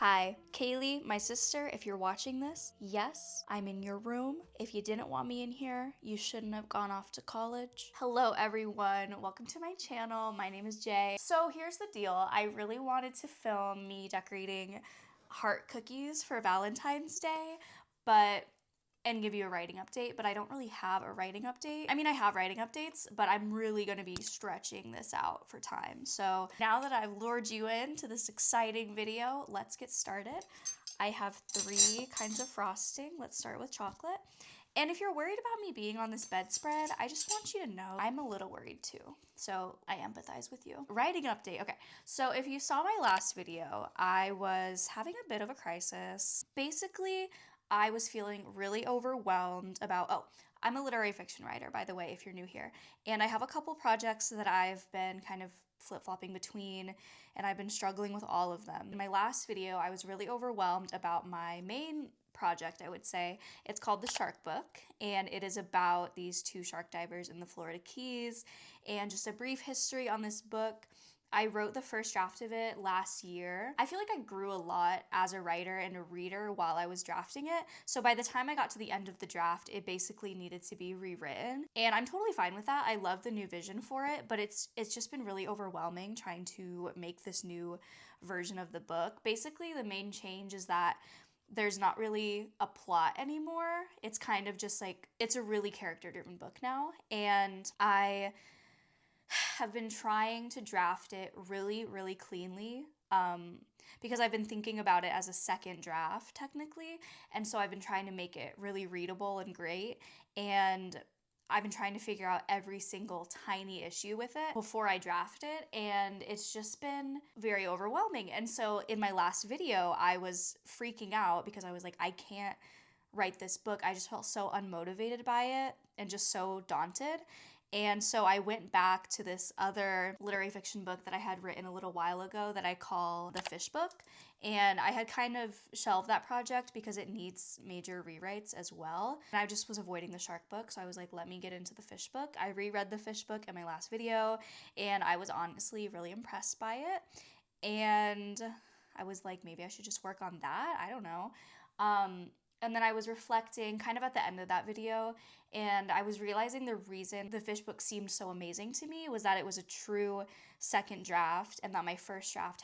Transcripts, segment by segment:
Hi, Kaylee, my sister, if you're watching this, yes, I'm in your room. If you didn't want me in here, you shouldn't have gone off to college. Hello everyone, welcome to my channel. My name is Jay. So here's the deal. I really wanted to film me decorating heart cookies for Valentine's Day, and give you a writing update, but I don't really have a writing update. I mean, I have writing updates, but I'm really gonna be stretching this out for time. So now that I've lured you into this exciting video, let's get started. I have 3 kinds of frosting. Let's start with chocolate. And if you're worried about me being on this bedspread, I just want you to know I'm a little worried too. So I empathize with you. Writing update. Okay, so if you saw my last video, I was having a bit of a crisis. Basically, I was feeling really overwhelmed about, I'm a literary fiction writer, by the way, if you're new here. And I have a couple projects that I've been kind of flip-flopping between, and I've been struggling with all of them. In my last video, I was really overwhelmed about my main project, I would say. It's called The Shark Book, and it is about these 2 shark divers in the Florida Keys, and just a brief history on this book. I wrote the first draft of it last year. I feel like I grew a lot as a writer and a reader while I was drafting it. So by the time I got to the end of the draft, it basically needed to be rewritten. And I'm totally fine with that. I love the new vision for it, but it's just been really overwhelming trying to make this new version of the book. Basically, the main change is that there's not really a plot anymore. It's kind of just like, it's a really character-driven book now. And I have been trying to draft it really, really cleanly because I've been thinking about it as a second draft technically. And so I've been trying to make it really readable and great. And I've been trying to figure out every single tiny issue with it before I draft it. And it's just been very overwhelming. And so in my last video, I was freaking out because I was like, I can't write this book. I just felt so unmotivated by it and just so daunted. And so I went back to this other literary fiction book that I had written a little while ago that I call The Fish Book. And I had kind of shelved that project because it needs major rewrites as well. And I just was avoiding the shark book. So I was like, let me get into the fish book. I reread the fish book in my last video, and I was honestly really impressed by it. And I was like, maybe I should just work on that. I don't know. And then I was reflecting kind of at the end of that video, and I was realizing the reason the fish book seemed so amazing to me was that it was a true second draft, and that my first draft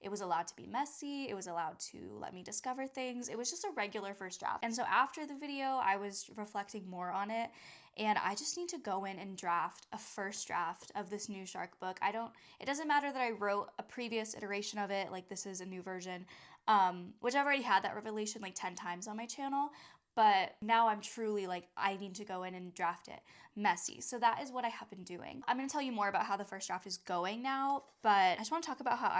it was allowed to be messy, it was allowed to let me discover things. It was just a regular first draft. And so after the video, I was reflecting more on it, and I just need to go in and draft a first draft of this new shark book. It doesn't matter that I wrote a previous iteration of it, like this is a new version, which I've already had that revelation like 10 times on my channel. But now I'm truly like, I need to go in and draft it messy. So that is what I have been doing. I'm going to tell you more about how the first draft is going now, but I just want to talk about how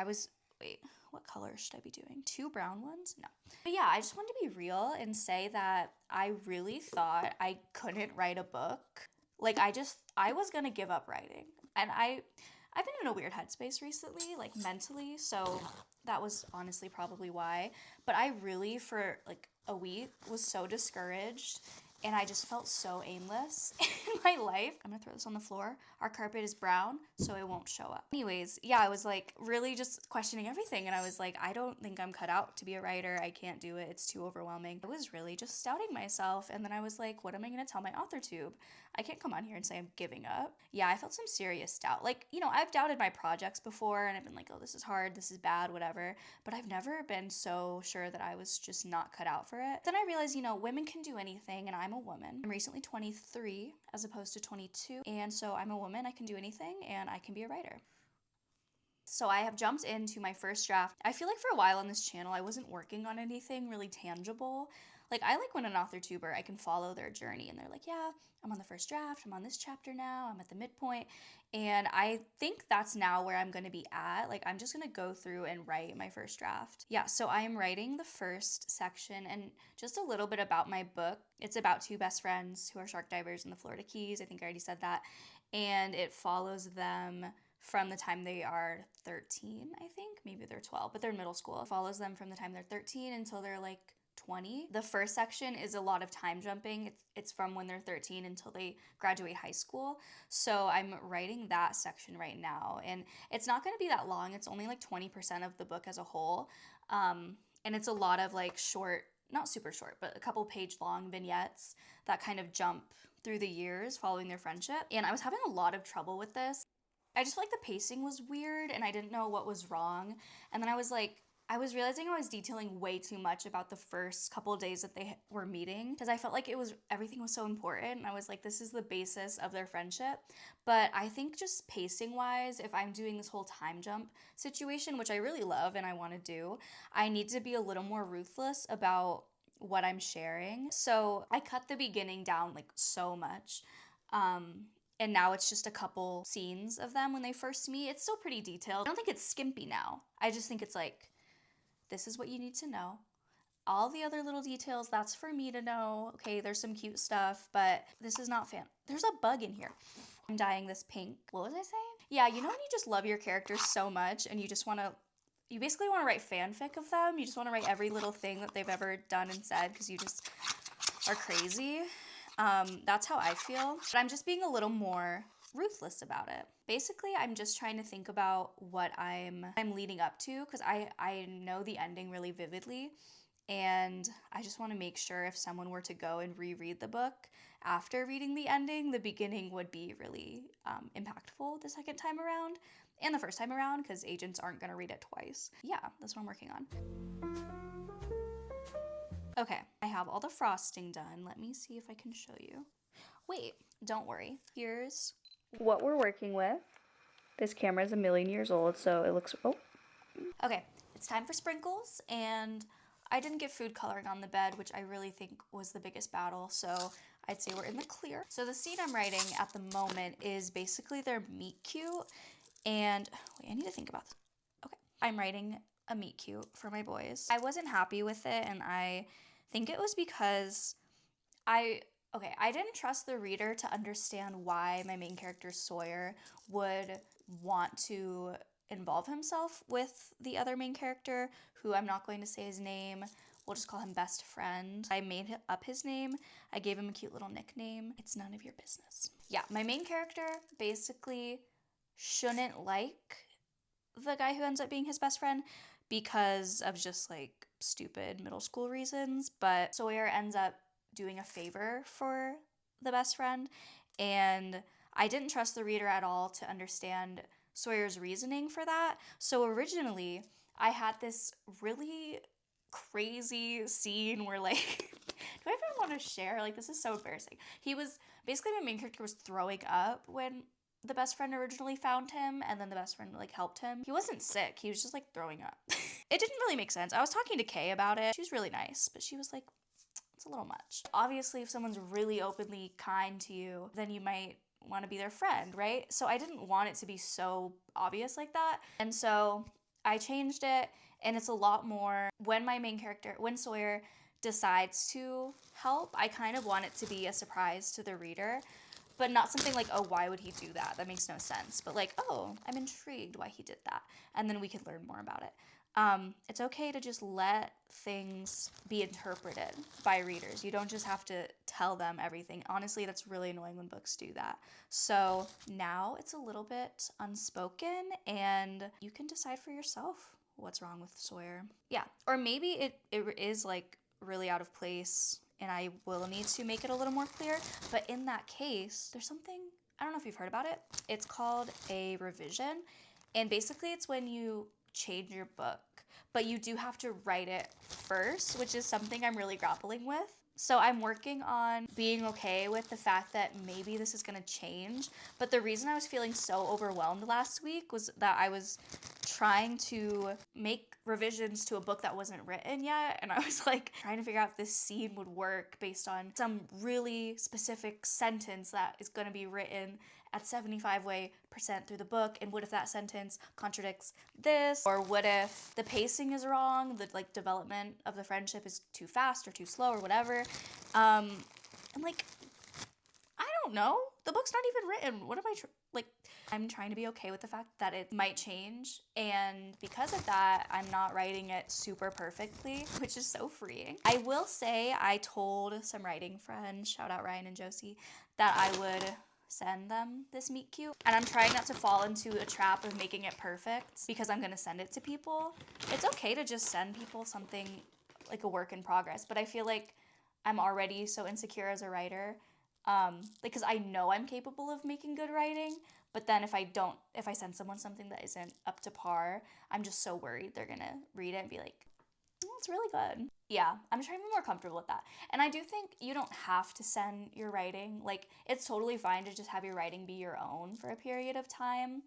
wait, what color should I be doing? 2 brown ones? No. But yeah, I just wanted to be real and say that I really thought I couldn't write a book. Like I was going to give up writing. And I've been in a weird headspace recently, like mentally, so that was honestly probably why. But I really, for like a week, was so discouraged, and I just felt so aimless in my life. I'm gonna throw this on the floor. Our carpet is brown, so it won't show up. Anyways, yeah, I was like really just questioning everything, and I was like, I don't think I'm cut out to be a writer. I can't do it. It's too overwhelming. I was really just doubting myself, and then I was like, what am I gonna tell my author tube? I can't come on here and say I'm giving up. Yeah, I felt some serious doubt. Like, I've doubted my projects before, and I've been like, oh, this is hard, this is bad, whatever. But I've never been so sure that I was just not cut out for it. Then I realized, women can do anything, and I'm a woman. I'm recently 23 as opposed to 22, and so I'm a woman, I can do anything, and I can be a writer. So I have jumped into my first draft. I feel like for a while on this channel, I wasn't working on anything really tangible. Like, I like when an author tuber, I can follow their journey, and they're like, yeah, I'm on the first draft, I'm on this chapter now, I'm at the midpoint. And I think that's now where I'm gonna be at. Like, I'm just gonna go through and write my first draft. Yeah, so I am writing the first section, and just a little bit about my book. It's about 2 best friends who are shark divers in the Florida Keys. I think I already said that. And it follows them from the time they are 13, I think. Maybe they're 12, but they're in middle school. It follows them from the time they're 13 until they're like 20. The first section is a lot of time jumping. It's from when they're 13 until they graduate high school. So I'm writing that section right now, and it's not going to be that long. It's only like 20% of the book as a whole. And it's a lot of like short, not super short, but a couple page long vignettes that kind of jump through the years following their friendship. And I was having a lot of trouble with this. I just felt like the pacing was weird and I didn't know what was wrong. And then I was realizing I was detailing way too much about the first couple of days that they were meeting, because I felt like everything was so important. And I was like, this is the basis of their friendship. But I think just pacing wise, if I'm doing this whole time jump situation, which I really love and I want to do, I need to be a little more ruthless about what I'm sharing. So I cut the beginning down like so much. And now it's just a couple scenes of them when they first meet. It's still pretty detailed. I don't think it's skimpy now. I just think it's like, this is what you need to know. All the other little details, that's for me to know. Okay, there's some cute stuff, but this is not There's a bug in here. I'm dyeing this pink. What was I saying? Yeah, you know when you just love your characters so much and you basically want to write fanfic of them. You just want to write every little thing that they've ever done and said because you just are crazy. That's how I feel. But I'm just being a little more ruthless about it. Basically, I'm just trying to think about what I'm leading up to, because I know the ending really vividly, and I just want to make sure if someone were to go and reread the book after reading the ending, the beginning would be really impactful the second time around and the first time around, because agents aren't going to read it twice. Yeah, that's what I'm working on. Okay, I have all the frosting done. Let me see if I can show you. Wait, don't worry. Here's what we're working with. This camera is a million years old, so it looks, Okay, it's time for sprinkles, and I didn't get food coloring on the bed, which I really think was the biggest battle, so I'd say we're in the clear. So the scene I'm writing at the moment is basically their meet cute, and wait, I need to think about this. Okay, I'm writing a meet cute for my boys. I wasn't happy with it, and I think it was because I didn't trust the reader to understand why my main character Sawyer would want to involve himself with the other main character, who I'm not going to say his name. We'll just call him Best Friend. I made up his name. I gave him a cute little nickname. It's none of your business. Yeah, my main character basically shouldn't like the guy who ends up being his best friend because of just like stupid middle school reasons, but Sawyer ends up doing a favor for the best friend, and I didn't trust the reader at all to understand Sawyer's reasoning for that. So originally, I had this really crazy scene where like, do I even want to share? Like, this is so embarrassing. Basically my main character was throwing up when the best friend originally found him, and then the best friend like helped him. He wasn't sick, he was just like throwing up. It didn't really make sense. I was talking to Kay about it. She was really nice, but she was like, it's a little much. Obviously, if someone's really openly kind to you, then you might want to be their friend, right? So I didn't want it to be so obvious like that. And so I changed it, and it's a lot more when Sawyer decides to help, I kind of want it to be a surprise to the reader, but not something like, oh, why would he do that? That makes no sense. But like, oh, I'm intrigued why he did that. And then we can learn more about it. It's okay to just let things be interpreted by readers. You don't just have to tell them everything. Honestly, that's really annoying when books do that. So now it's a little bit unspoken, and you can decide for yourself what's wrong with Sawyer. Yeah, or maybe it is like really out of place, and I will need to make it a little more clear. But in that case, there's something, I don't know if you've heard about it. It's called a revision, and basically it's when you change your book, but you do have to write it first, which is something I'm really grappling with. So I'm working on being okay with the fact that maybe this is gonna change. But the reason I was feeling so overwhelmed last week was that I was trying to make revisions to a book that wasn't written yet. And I was like trying to figure out if this scene would work based on some really specific sentence that is gonna be written at 75% through the book, and what if that sentence contradicts this? Or what if the pacing is wrong, the like development of the friendship is too fast or too slow or whatever. I'm like, I don't know. The book's not even written. What am I Like, I'm trying to be okay with the fact that it might change, and because of that, I'm not writing it super perfectly, which is so freeing. I will say I told some writing friends, shout out Ryan and Josie, that I would send them this meet cute, and I'm trying not to fall into a trap of making it perfect because I'm gonna send it to people. It's okay to just send people something like a work in progress, but I feel like I'm already so insecure as a writer, because I know I'm capable of making good writing, but then if I send someone something that isn't up to par, I'm just so worried they're gonna read it and be like, oh, it's really good. Yeah, I'm trying to be more comfortable with that. And I do think you don't have to send your writing. Like, it's totally fine to just have your writing be your own for a period of time.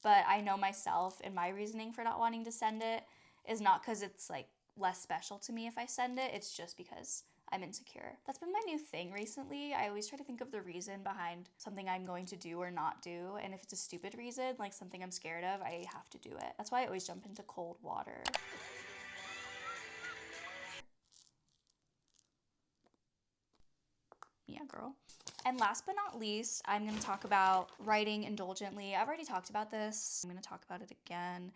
But I know myself, and my reasoning for not wanting to send it is not because it's like less special to me if I send it. It's just because I'm insecure. That's been my new thing recently. I always try to think of the reason behind something I'm going to do or not do. And if it's a stupid reason, like something I'm scared of, I have to do it. That's why I always jump into cold water. Yeah, girl. And last but not least, I'm going to talk about writing indulgently. I've already talked about this. I'm going to talk about it again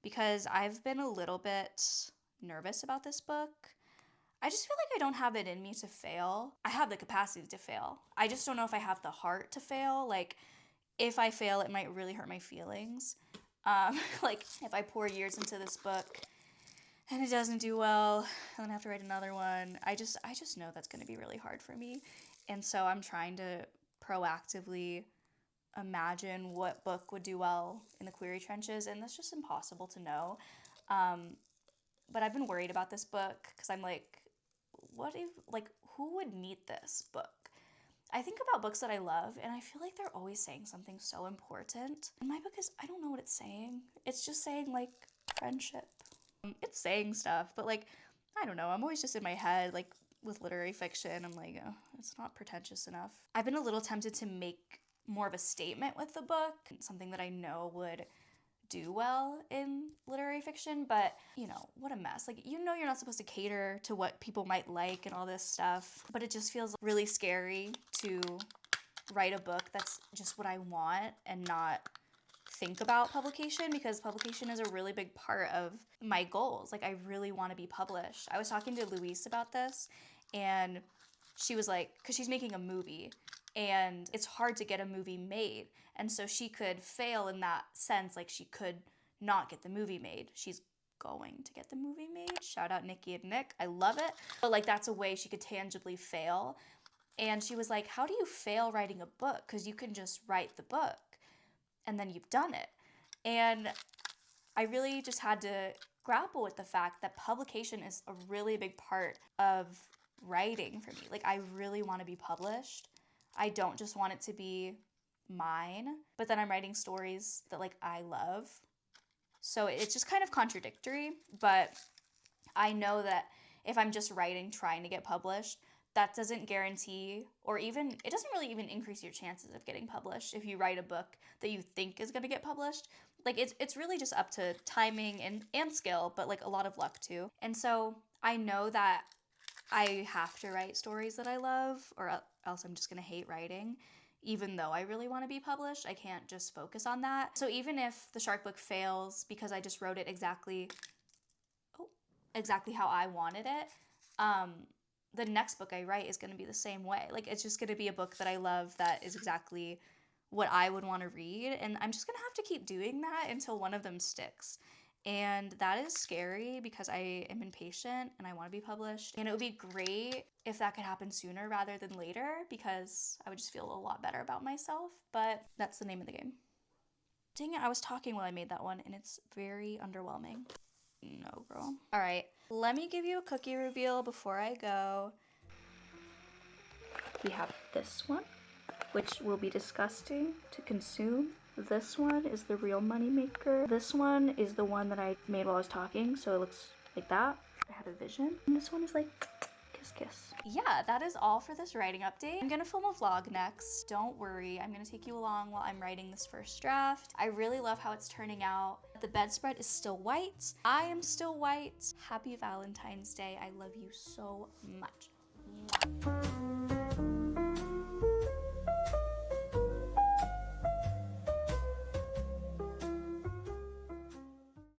because I've been a little bit nervous about this book. I just feel like I don't have it in me to fail. I have the capacity to fail. I just don't know if I have the heart to fail. Like, if I fail, it might really hurt my feelings. Like, if I pour years into this book and it doesn't do well, and then I have to write another one, I just know that's going to be really hard for me. And so I'm trying to proactively imagine what book would do well in the query trenches, and that's just impossible to know. But I've been worried about this book because I'm like, what if, like, who would need this book? I think about books that I love, and I feel like they're always saying something so important. And my book is, I don't know what it's saying. It's just saying, like, friendship. It's saying stuff, but, like, I don't know. I'm always just in my head, like, with literary fiction. I'm like, oh, it's not pretentious enough. I've been a little tempted to make more of a statement with the book, something that I know would do well in literary fiction, but you know, what a mess. Like, you know, you're not supposed to cater to what people might like and all this stuff, but it just feels really scary to write a book that's just what I want and not think about publication, because publication is a really big part of my goals. Like, I really want to be published. I was talking to Louise about this, and she was like, because she's making a movie and it's hard to get a movie made. And so she could fail in that sense. Like, she could not get the movie made. She's going to get the movie made. Shout out Nikki and Nick. I love it. But like, that's a way she could tangibly fail. And she was like, how do you fail writing a book? Because you can just write the book and then you've done it. And I really just had to grapple with the fact that publication is a really big part of writing for me. Like, I really want to be published. I don't just want it to be mine, but then I'm writing stories that like I love. So it's just kind of contradictory, but I know that if I'm just writing trying to get published, that doesn't guarantee, or even, it doesn't really even increase your chances of getting published if you write a book that you think is going to get published. Like, it's really just up to timing and skill, but like a lot of luck too. And so I know that I have to write stories that I love, or else I'm just going to hate writing. Even though I really want to be published, I can't just focus on that. So even if the shark book fails because I just wrote it exactly how I wanted it, the next book I write is going to be the same way. Like, it's just going to be a book that I love that is exactly what I would want to read. And I'm just going to have to keep doing that until one of them sticks. And that is scary because I am impatient and I want to be published. And it would be great if that could happen sooner rather than later, because I would just feel a lot better about myself. But that's the name of the game. Dang it, I was talking while I made that one and it's very underwhelming. No, girl. All right, let me give you a cookie reveal before I go. We have this one, which will be disgusting to consume. This one is the real money maker. This one is the one that I made while I was talking, so it looks like that. I had a vision. And this one is like, kiss, kiss. Yeah, that is all for this writing update. I'm gonna film a vlog next. Don't worry, I'm gonna take you along while I'm writing this first draft. I really love how it's turning out. The bedspread is still white. I am still white. Happy Valentine's Day. I love you so much. Mwah.